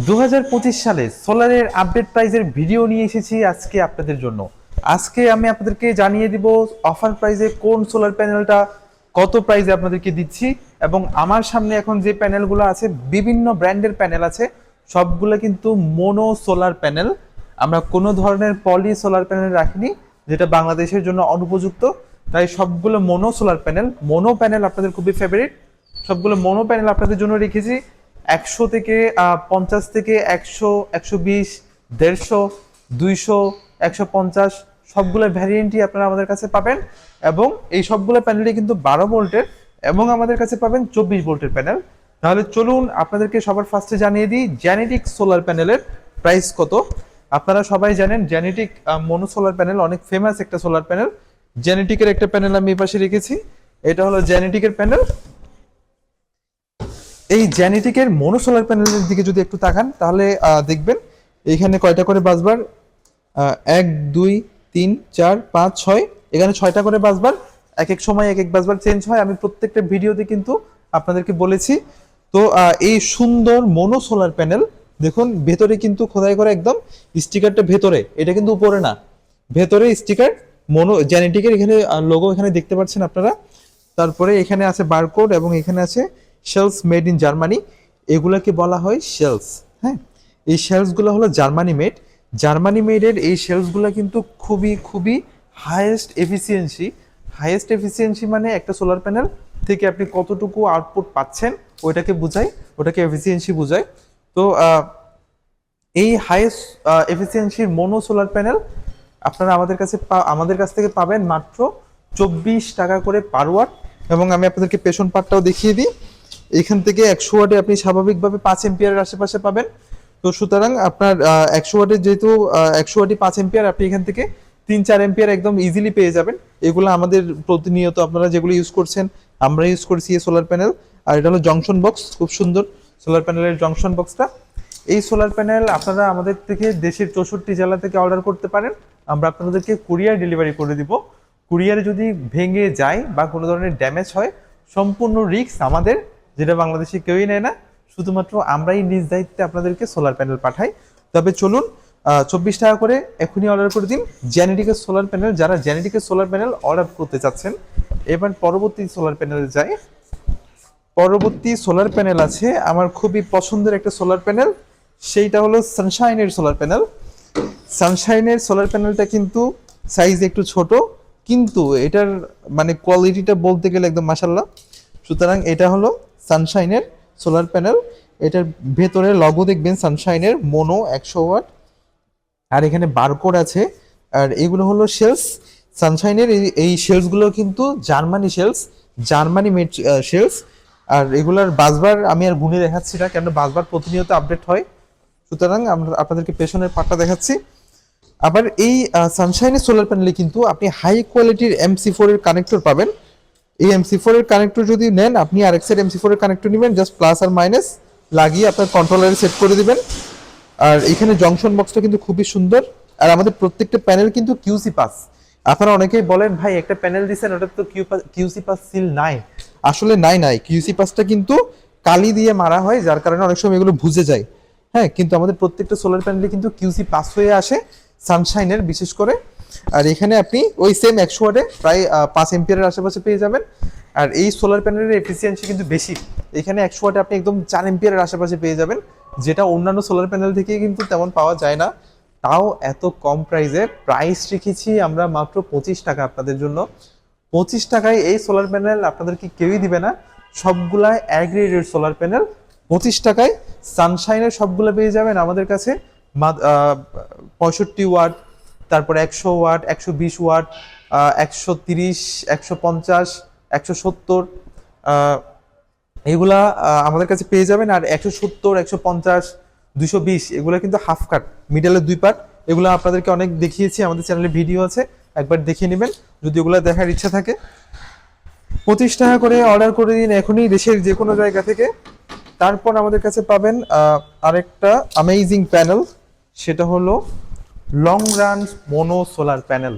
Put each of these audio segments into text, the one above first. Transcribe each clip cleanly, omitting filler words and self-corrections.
2025 সালে সোলারের আপডেট প্রাইজের ভিডিও নিয়ে এসেছি আজকে আপনাদের জন্য। আজকে আমি আপনাদেরকে জানিয়ে দিব অফার প্রাইজে কোন সোলার প্যানেলটা কত প্রাইজে আপনাদেরকে দিচ্ছি। এবং আমার সামনে এখন যে প্যানেলগুলো আছে, বিভিন্ন ব্র্যান্ডের প্যানেল আছে, সবগুলো কিন্তু মোনো সোলার প্যানেল। আমরা কোনো ধরনের পলি সোলার প্যানেল রাখিনি, যেটা বাংলাদেশের জন্য অনুপযুক্ত। তাই সবগুলো mono solar panel. Mono panel আপনাদের খুবই ফেভারিট, সবগুলো মোনো প্যানেল আপনাদের জন্য রেখেছি। 100 থেকে 50 থেকে 100, 120, 150, 200, 150 সবগুলো ভ্যারিয়েন্টই আপনারা আমাদের কাছে পাবেন। এবং এই সবগুলো প্যানেলই কিন্তু 12 ভোল্টের, এবং আমাদের কাছে পাবেন 24 ভোল্টের প্যানেল। তাহলে চলুন আপনাদেরকে সবার ফার্স্টে জানিয়ে দিই জেনেটিক সোলার প্যানেলের প্রাইস কত। আপনারা সবাই জানেন জেনেটিক মোনো সোলার প্যানেল অনেক ফেমাস একটা সোলার প্যানেল। জেনেটিকের একটা প্যানেল আমি এই পাশে রেখেছি, এটা হলো জেনেটিকের প্যানেল। এই জেনেটিকের মোনো সোলার প্যানেলের দিকে যদি একটু তাকান তাহলে দেখবেন এইখানে কয়টা করে বাসবার, 1 2 3 4 5 6, এখানে 6টা করে বাসবার। এক এক সময় এক এক বাসবার চেঞ্জ হয়, আমি প্রত্যেকটা ভিডিওতে কিন্তু আপনাদেরকে বলেছি। তো এই সুন্দর মোনো সোলার প্যানেল দেখুন, ভেতরে কিন্তু খোদাই করা একদম স্টিকারটা ভেতরে, এটা কিন্তু উপরে না, ভেতরে স্টিকার মোনো জেনেটিকের। এখানে লোগো এখানে দেখতে পাচ্ছেন আপনারা। তারপরে এখানে আছে বারকোড এবং এখানে আছে শেলস মেড ইন জার্মানি। এগুলাকে বলা হয় শেলস। হ্যাঁ, এই শেলসগুলো হলো জার্মানি মেড। জার্মানি মেডের এই শেলসগুলো কিন্তু খুবই খুবই হাইয়েস্ট এফিসিয়েন্সি। হাইয়েস্ট এফিসিয়েন্সি মানে একটা সোলার প্যানেল থেকে আপনি কতটুকু আউটপুট পাচ্ছেন ওইটাকে বোঝায়, ওটাকে এফিসিয়েন্সি বোঝায়। তো এই হাইয়েস্ট এফিসিয়েন্সির মোনো সোলার প্যানেল আপনারা আমাদের কাছ থেকে পাবেন মাত্র 24 টাকা করে পার ওয়াট। এবং আমি আপনাদেরকে পেছন পার্টটাও দেখিয়ে দিই। এখান থেকে 100 ওয়াটে আপনি স্বাভাবিকভাবে 5 এম্পিয়ারের আশেপাশে পাবেন। তো সুতরাং আপনার 100 ওয়াটের যেহেতু 100 ওয়াটই 5 এম্পিয়ার, আপনি এখান থেকে 3-4 এম্পিয়ার একদম ইজিলি পেয়ে যাবেন। এগুলো আমাদের প্রতিনিয়ত আপনারা যেগুলো ইউজ করছেন, আমরা ইউজ করছি এই সোলার প্যানেল। আর এটা হলো জংশন বক্স, খুব সুন্দর সোলার প্যানেলের জংশন বক্সটা। এই সোলার প্যানেল আপনারা আমাদের থেকে দেশের 64 জেলা থেকে অর্ডার করতে পারেন, আমরা আপনাদেরকে কুরিয়ার ডেলিভারি করে দিব। কুরিয়ারে যদি ভেঙে যায় বা কোনো ধরনের ড্যামেজ হয়, সম্পূর্ণ রিস্ক আমাদের, যেটা বাংলাদেশে কেউই নেয় না। শুধুমাত্র আমরাই নিজ দায়িত্বে আপনাদেরকে সোলার প্যানেল পাঠাই। তবে চলুন 24 টাকা করে এখনই অর্ডার করে দিন জেনেটিকের সোলার প্যানেল, যারা জেনেটিকের সোলার প্যানেল অর্ডার করতে চাচ্ছেন। এবার পরবর্তী সোলার প্যানেলে যাই। পরবর্তী সোলার প্যানেল আছে আমার খুবই পছন্দের একটা সোলার প্যানেল, সেইটা হলো সানশাইনের সোলার প্যানেল। সানশাইনের সোলার প্যানেলটা কিন্তু সাইজ একটু ছোট, কিন্তু এটার মানে কোয়ালিটিটা বলতে গেলে একদম মাশাআল্লাহ। সুতরাং এটা হলো সানশাইনের সোলার প্যানেল। এটার ভেতরে লগো দেখবেন সানশাইনের মোনো 100 ওয়াট, আর এখানে বারকোড আছে। আর এগুলো হলো শেলস সানশাইনের। এই শেলসগুলো কিন্তু Germany shells, Germany made shells. আর এগুলার বাসবার আমি আর গুনে দেখাচ্ছি না, কেন বাসবার প্রতিনিয়ত আপডেট হয়। সুতরাং আমরা আপনাদেরকে পেছনের পার্টটা দেখাচ্ছি। আবার এই সানশাইনের সোলার প্যানেলে কিন্তু আপনি হাই কোয়ালিটির MC4 এর কানেক্টর পাবেন। এই MC4 এর কানেক্টর যদি নেন, আপনি আরেক সাইড MC4 এর কানেক্টর নেবেন, জাস্ট প্লাস আর মাইনাস লাগিয়ে আপনার কন্ট্রোলারে সেট করে দিবেন। আর এখানে জংশন বক্সটা কিন্তু খুবই সুন্দর। আর আমাদের প্রত্যেকটা প্যানেল কিন্তু কিউসি পাস। আপনারা অনেকেই বলেন ভাই একটা প্যানেল দিচ্ছেন ওটা তো কিউসি পাস সিল নাই। আসলে নাই, কিউসি পাসটা কিন্তু কালি দিয়ে মারা হয়, যার কারণে অনেক সময় এগুলো বুঝে যায়। হ্যাঁ, কিন্তু আমাদের প্রত্যেকটা সোলার প্যানেলে কিন্তু কিউসি পাস হয়ে আসে, সানশাইনের বিশেষ করে। আর এখানে আপনি ওই সেম 100 ওয়াটে প্রায় 5 এম্পিয়ারের আশেপাশে পেয়ে যাবেন। আর এই সোলার প্যানেলের এফিসিয়েন্সি কিন্তু বেশি, এখানে 100 ওয়াটে আপনি একদম 4 এম্পিয়ারের আশেপাশে পেয়ে যাবেন, যেটা অন্যান্য সোলার প্যানেল থেকে কিন্তু তেমন পাওয়া যায় না। তাও এত কম প্রাইসে প্রাইস রেখেছি আমরা মাত্র 25 টাকা আপনাদের জন্য। 25 টাকায় এই সোলার প্যানেল আপনাদেরকে কেউই দিবে না। সবগুলাই এ গ্রেডের সোলার প্যানেল। 25 টাকায় সানশাইনের সবগুলো পেয়ে যাবেন আমাদের কাছে। 65 ওয়াট, তারপরে 100 ওয়াট, 120 ওয়াট, 130, 150, 170 এগুলা আমাদের কাছে পেয়ে যাবেন। আর 170, 150, 220 এগুলো কিন্তু হাফ কাট, মিডলের 2 পার্ট। এগুলো আপনাদেরকে অনেক দেখিয়েছি, আমাদের চ্যানেলে ভিডিও আছে, একবার দেখে নেবেন যদি ওগুলো দেখার ইচ্ছা থাকে। 25 টাকা করে অর্ডার করে দিন এখনই দেশের যে কোনো জায়গা থেকে। তারপর আমাদের কাছে পাবেন আরেকটা অ্যামেজিং প্যানেল, সেটা হলো long run mono solar panel.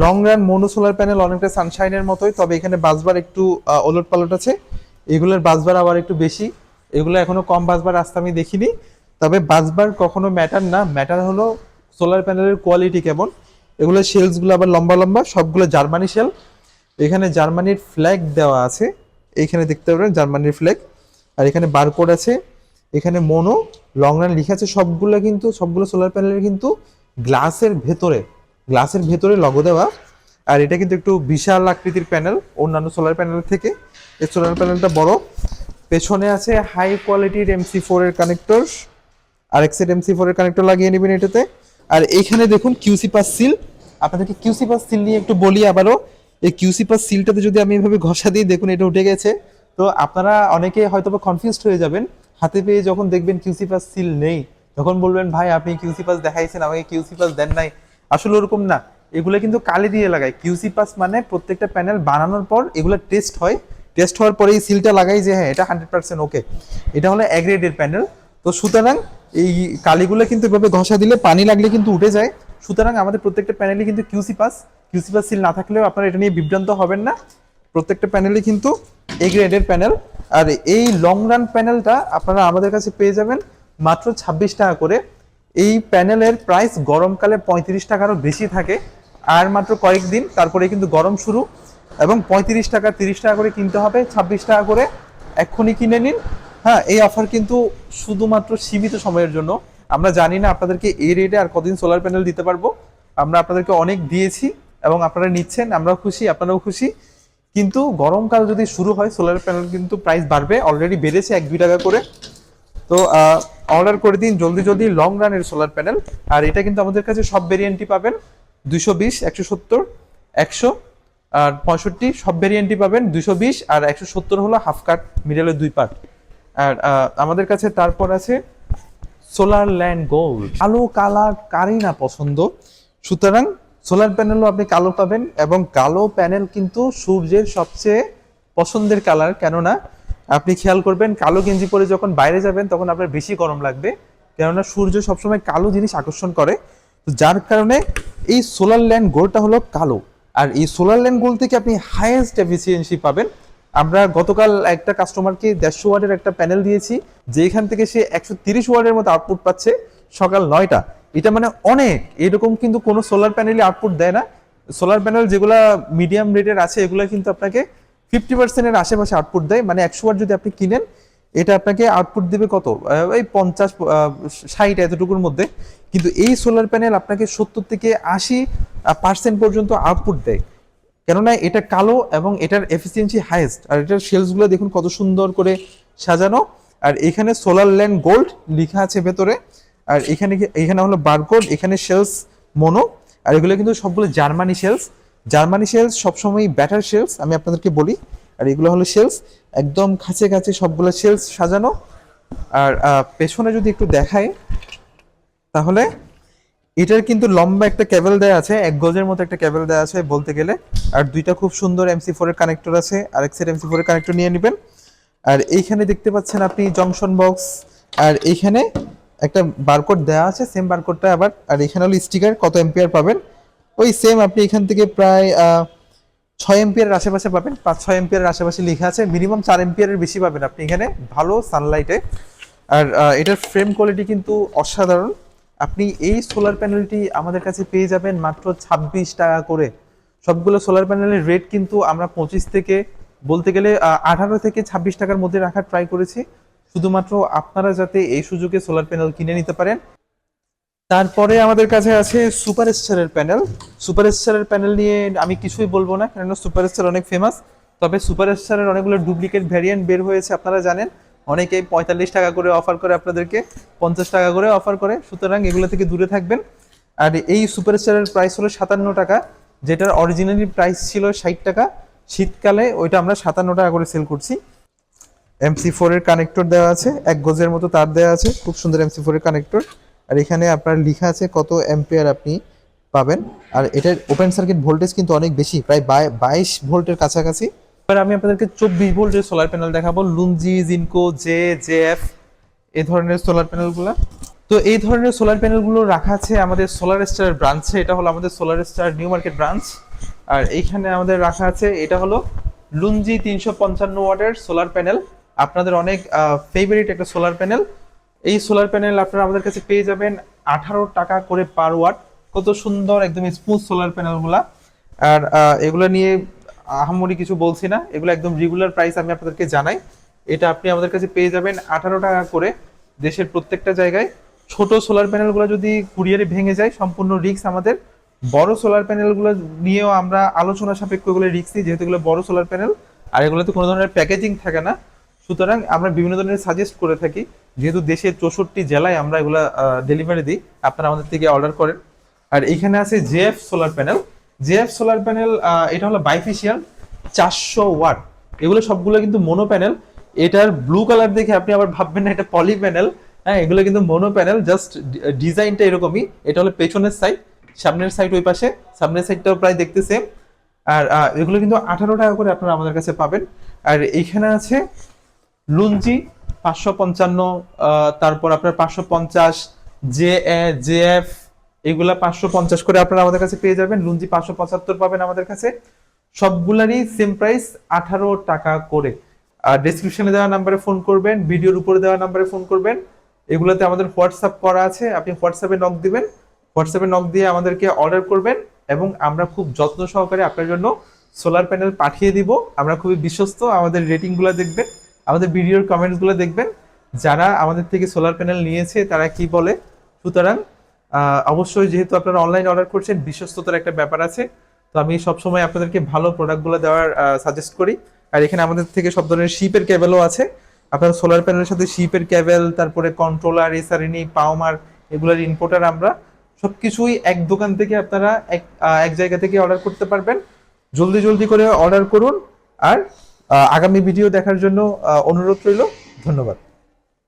Long run mono solar panel অনেকটা সানশাইনের মতোই, তবে এখানে বাসবার একটু ওলট পালট আছে। এগুলোর বাসবার আবার একটু বেশি, এগুলো এখনো কম বাসবার রাস্তা আমি দেখিনি। তবে বাসবার কখনো ম্যাটার না, ম্যাটার হলো সোলার প্যানেলের কোয়ালিটি কেমন। এগুলো শেলসগুলো আবার লম্বা লম্বা, সবগুলো জার্মানি শেল। এখানে জার্মানির ফ্ল্যাগ দেওয়া আছে, এইখানে দেখতে পাবেন জার্মানির ফ্ল্যাগ। আর এখানে বারকোড আছে, এখানে মোনো লং রান লেখা আছে। সবগুলো সোলার প্যানেলের কিন্তু গ্লাসের ভেতরে লগো দেওয়া। আর এটা কিন্তু একটু বিশাল আকৃতির প্যানেল অন্যান্য সোলার প্যানেল থেকে। এই সোলার প্যানেলটা বড়। পেছনে আছে হাই কোয়ালিটির MC4 এর কানেক্টর, আর এক্সেড MC4 এর কানেক্টর লাগিয়ে নেবেন এটাতে। আর এইখানে দেখুন কিউসি পাস সিল। আপনাদেরকে কিউসি পাস সিল নিয়ে একটু বলি আবারও। এই কিউসি পাস সিলটাতে যদি আমি এভাবে ঘষা দিই, দেখুন এটা উঠে গেছে। তো আপনারা অনেকে হয়তো কনফিউজড হয়ে যাবেন, হাতে পেয়ে যখন দেখবেন কিউসি পাস সিল নেই, তখন বলবেন ভাই আপনি কিউসি পাস দেখাইছেন, আমাকে কিউসি পাস দেন নাই। আসলে ওরকম না, এগুলো কিন্তু কালি দিয়ে লাগায়। কিউসি পাস মানে প্রত্যেকটা প্যানেল বানানোর পর এগুলো টেস্ট হয়, টেস্ট হওয়ার পরে এই সিলটা লাগাই যে হ্যাঁ এটা 100% ওকে, এটা হলো এগ্রেডের প্যানেল। তো সুতরাং এই কালিগুলো কিন্তু এভাবে ঘষা দিলে পানি লাগলে কিন্তু উঠে যায়। সুতরাং আমাদের প্রত্যেকটা প্যানেলে কিন্তু কিউসি পাস সিল না থাকলেও আপনারা এটা নিয়ে বিভ্রান্ত হবেন না। প্রত্যেকটা প্যানেলে কিন্তু এ গ্রেডের প্যানেল। আর এই লং রান প্যানেলটা আপনারা আমাদের কাছে পেয়ে যাবেন মাত্র 26 টাকা করে। এই প্যানেলের প্রাইস গরমকালে 35 টাকারও বেশি থাকে। আর মাত্র কয়েকদিন তারপরে কিন্তু গরম শুরু, এবং 35 টাকা 30 টাকা করে কিনতে হবে, 26 টাকা করে এক্ষুনি কিনে নিন। হ্যাঁ, এই অফার কিন্তু শুধুমাত্র সীমিত সময়ের জন্য। আমরা জানি না আপনাদেরকে এই রেটে আর কদিন সোলার প্যানেল দিতে পারবো। আমরা আপনাদেরকে অনেক দিয়েছি এবং আপনারা নিচ্ছেন, আমরাও খুশি, আপনারাও খুশি। কিন্তু গরমকাল যদি শুরু হয় সোলার প্যানেল কিন্তু প্রাইস বাড়বে, অলরেডি বেড়েছে 1-2 টাকা করে। তো অর্ডার করে দিন জলদি জলদি লং রানের সোলার প্যানেল। আর এটা কিন্তু আমাদের কাছে সব ভেরিয়েন্টই পাবেন, 220, 170, 100 আর 65 সব ভেরিয়েন্টই পাবেন। 220 আর 170 হলো হাফ কাট, মিডলের 2 পার্ট। আর আমাদের কাছে তারপর আছে সোলার ল্যান্ড গোল্ড। কালো কালার কারই না পছন্দ, সুতরাং সোলার প্যানেলও আপনি কালো পাবেন। এবং কালো প্যানেল কিন্তু সূর্যের সবচেয়ে পছন্দের কালার, কেননা আপনি খেয়াল করবেন কালো গেঞ্জি পরে যখন বাইরে যাবেন তখন আপনার বেশি গরম লাগবে, কেননা সূর্য সবসময় কালো জিনিস আকর্ষণ করে। তো যার কারণে এই সোলার ল্যান্ড গোল্ডটা হলো কালো। আর এই সোলার ল্যান্ড গোল্ড থেকে আপনি হাইয়েস্ট এফিসিয়েন্সি পাবেন। আমরা গতকাল একটা কাস্টমারকে 150 ওয়াটের একটা প্যানেল দিয়েছি, যেখান থেকে সে 130 ওয়াটের মতো আউটপুট পাচ্ছে সকাল 9টা। এটা মানে অনেক, এরকম কিন্তু কোনো সোলার প্যানেলই আউটপুট দেয় না। সোলার প্যানেল যেগুলা মিডিয়াম রেটের আছে এগুলো কিন্তু আপনাকে 50% এর আশেপাশে আউটপুট দেয়। মানে 100 ওয়াট যদি আপনি কিনেন, এটা আপনাকে আউটপুট দিবে কত, এই 50, 60 এতটুকুর মধ্যে। কিন্তু এই সোলার প্যানেল আপনাকে 70 থেকে 80% পর্যন্ত আউটপুট দেয়, কেননা এটা কালো এবং এটার এফিসিয়েন্সি হাইয়েস্ট। আর এটার শেলসগুলো দেখুন কত সুন্দর করে সাজানো। আর এখানে সোলার ল্যান্ড গোল্ড লেখা আছে ভেতরে। আর এখানে হলো বারকোড, এখানে শেলস মোনো। আর এগুলো কিন্তু সবগুলো জার্মানি শেলস। জার্মানি শেলস সবসময় ব্যাটার শেলস, আমি আপনাদেরকে বলি। আর এগুলো হলো শেলস, একদম কাছে কাছে সবগুলো শেলস সাজানো। আর পেছনে যদি একটু দেখাই, তাহলে এটার কিন্তু লম্বা একটা কেবল দেওয়া আছে, 1 গজের মতো একটা কেবল দেওয়া আছে বলতে গেলে। আর দুইটা খুব সুন্দর MC4 এর কানেক্টর আছে, আরেক সেট MC4 এর কানেক্টর নিয়ে নেবেন। আর এইখানে দেখতে পাচ্ছেন আপনি জংশন বক্স, আর এইখানে একটা বারকোড দেওয়া আছে, সেম বারকোডটা আবার। আর এখানে হলো স্টিকার, কত এম্পিয়ার পাবেন ওই সেম আপনি এখান থেকে প্রায় 6 এম্পিয়ারের আশেপাশে পাবেন, 5-6 এম্পিয়ারের আশেপাশে লেখা আছে। মিনিমাম 4 এম্পিয়ারের বেশি পাবেন আপনি এখানে ভালো সানলাইটে। আর এটার ফ্রেম কোয়ালিটি কিন্তু অসাধারণ। আপনি এই সোলার প্যানেলটি আমাদের কাছে পেয়ে যাবেন মাত্র 26 টাকা করে। সবগুলো সোলার প্যানেলের রেট কিন্তু আমরা 25 থেকে বলতে গেলে 18 থেকে 26 টাকার মধ্যে রাখার ট্রাই করেছি, শুধুমাত্র আপনারা যাতে এই সুযোগে সোলার প্যানেল কিনে নিতে পারেন। তারপরে আমাদের কাছে আছে সুপার স্টারের প্যানেল। সুপার স্টারের প্যানেল নিয়ে আমি কিছুই বলবো না, কেননা সুপার স্টার অনেক ফেমাস। তবে সুপার স্টারের অনেকগুলো ডুপ্লিকেট ভ্যারিয়েন্ট বের হয়েছে, আপনারা জানেন। অনেকেই 45 টাকা করে অফার করে আপনাদেরকে, 50 টাকা করে অফার করে, সুতরাং এগুলো থেকে দূরে থাকবেন। আর এই সুপার স্টারের প্রাইস হলো 57 টাকা, যেটার অরিজিনালি প্রাইস ছিল 60 টাকা। শীতকালে ওইটা আমরা 57 টাকা করে সেল করছি। MC4 এর কানেক্টর দেওয়া আছে, 1 গজের মতো তার দেওয়া আছে, খুব সুন্দর MC4 এর কানেক্টর। আর এখানে আপনার লেখা আছে কত অ্যাম্পিয়ার আপনি পাবেন। আর এটার ওপেন সার্কিট ভোল্টেজ কিন্তু অনেক বেশি, প্রায় 22 ভোল্টের কাছাকাছি। এবার আমি আপনাদেরকে 24 ভোল্টের সোলার প্যানেল দেখাবো, লুনজি, জিনকো, জেএফ এই ধরনের সোলার প্যানেলগুলো। তো এই ধরনের সোলার প্যানেলগুলো রাখা আছে আমাদের সোলার স্টার ব্রাঞ্চে, এটা হলো আমাদের Solar Star New Market branch. আর এইখানে আমাদের রাখা আছে, এটা হলো লুনজি 355 ওয়াটের সোলার প্যানেল, আপনাদের অনেক ফেভারিট একটা সোলার প্যানেল। এই সোলার প্যানেল আপনারা আমাদের কাছে পেয়ে যাবেন 18 টাকা করে পার ওয়াট। কত সুন্দর একদম স্মুথ সোলার প্যানেলগুলা। আর এগুলো নিয়ে আহামরি কিছু বলছি না, এগুলো একদম রেগুলার প্রাইস আমি আপনাদেরকে জানাই। এটা আপনি আমাদের কাছে পেয়ে যাবেন 18 টাকা করে দেশের প্রত্যেকটা জায়গায়। ছোট সোলার প্যানেলগুলো যদি কুরিয়ারে ভেঙে যায় সম্পূর্ণ রিস্ক আমাদের। বড় সোলার প্যানেলগুলো নিয়েও আমরা আলোচনা সাপেক্ষ এগুলো রিস্ক নিই, যেহেতু এগুলো বড় সোলার প্যানেল আর এগুলোতে কোনো ধরনের প্যাকেজিং থাকে না। সুতরাং আমরা বিভিন্ন ধরনের সাজেস্ট করে থাকি, যেহেতু দেশের 64 জেলায় আমরা এগুলা ডেলিভারি দিই, আপনারা আমাদের থেকে অর্ডার করেন। আর এইখানে আছে JF solar panel. JF solar panel এটা হলো বাইফেশিয়াল 400 ওয়াট। এগুলো সবগুলো কিন্তু মোনো প্যানেল। এটার ব্লু কালার দেখে আপনি আবার ভাববেন না এটা পলি প্যানেল। হ্যাঁ, এগুলো কিন্তু মোনো প্যানেল, জাস্ট ডিজাইনটা এরকমই। এটা হলো পেছনের সাইড, সামনের সাইড ওই পাশে, সামনের সাইডটাও প্রায় দেখতে সেম। আর এগুলো কিন্তু 18 টাকা করে আপনারা আমাদের কাছে পাবেন। আর এইখানে আছে লুঞ্জি 555, তারপর আপনার 550, জেএফ এগুলা 550 করে আপনারা আমাদের কাছে পেয়ে যাবেন। লুঞ্জি 575 পাবেন আমাদের কাছে। সবগুলারই সেম প্রাইস 18 টাকা করে। আর ডেসক্রিপশনে দেওয়া নাম্বারে ফোন করবেন, ভিডিওর উপরে দেওয়া নাম্বারে ফোন করবেন। এগুলোতে আমাদের হোয়াটসঅ্যাপ করা আছে, আপনি হোয়াটসঅ্যাপে নক দিবেন, হোয়াটসঅ্যাপে নক দিয়ে আমাদেরকে অর্ডার করবেন এবং আমরা খুব যত্ন সহকারে আপনার জন্য সোলার প্যানেল পাঠিয়ে দিব। আমরা খুবই বিশ্বস্ত, আমাদের রেটিংগুলো দেখবেন, আমাদের ভিডিওর কমেন্টসগুলো দেখবেন, যারা আমাদের থেকে সোলার প্যানেল নিয়েছে তারা কি বলে। সুতরাং অবশ্যই যেহেতু আপনারা অনলাইন অর্ডার করছেন, বিশ্বস্ততার একটা ব্যাপার আছে। তো আমি সবসময় আপনাদেরকে ভালো প্রোডাক্টগুলো দেওয়ার সাজেস্ট করি। আর এখানে আমাদের থেকে সব ধরনের শিপের কেবেলও আছে। আপনার সোলার প্যানেলের সাথে শিপের কেবেল, তারপরে কন্ট্রোলার, এসআরএনই, পাওমার, এগুলোর ইম্পোর্টার আমরা। সবকিছুই এক দোকান থেকে আপনারা এক জায়গা থেকে অর্ডার করতে পারবেন। জলদি জলদি করে অর্ডার করুন। আর আগামী ভিডিও দেখার জন্য অনুরোধ রইল। ধন্যবাদ।